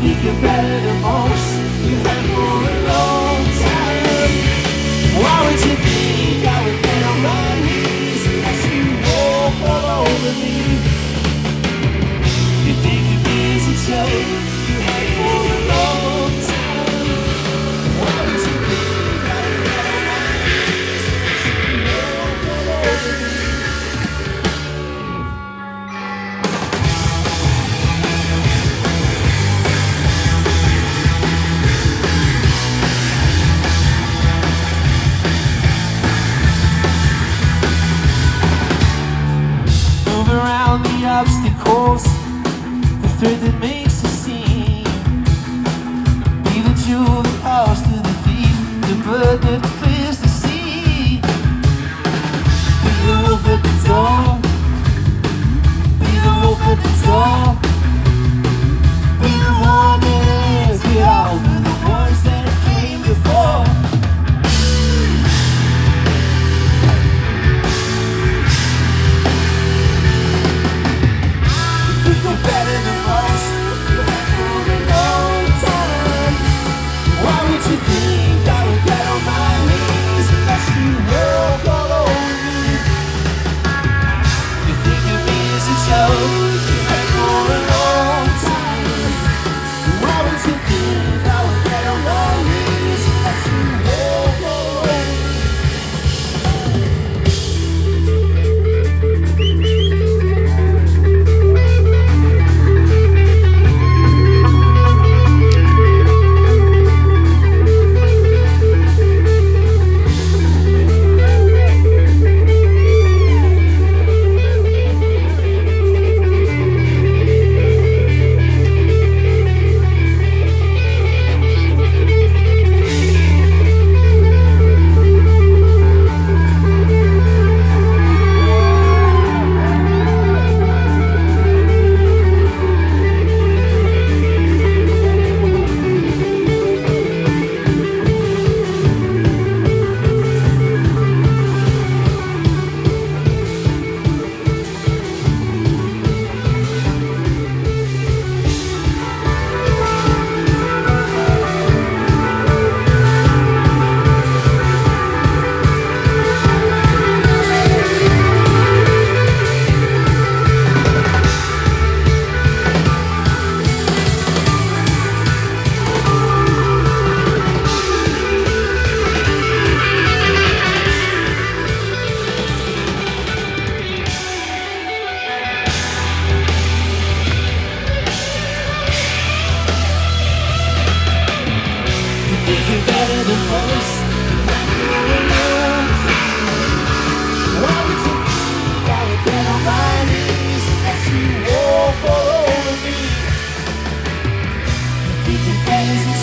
think you're better than most. You have for a long time. Why would you think I would get on my knees as you walk all over me? You think of me as a joke. You have for a long time. Why would you think I would get on my knees as you walk all over me? Around the obstacles, the thread that makes a scene. Be the jewel that calls to the thief, the bird that clears the sea. Be the wolf at the door. Be the wolf at the door. Be the one that is get over the ones that came before. Better than most, you have for a long time. Why would you think I would get on my knees as you walk all over me? You think of me as a joke, you have for a long time. Why would you think I would get on my knees as you walk all over me? As you walk all over me, you think you're better than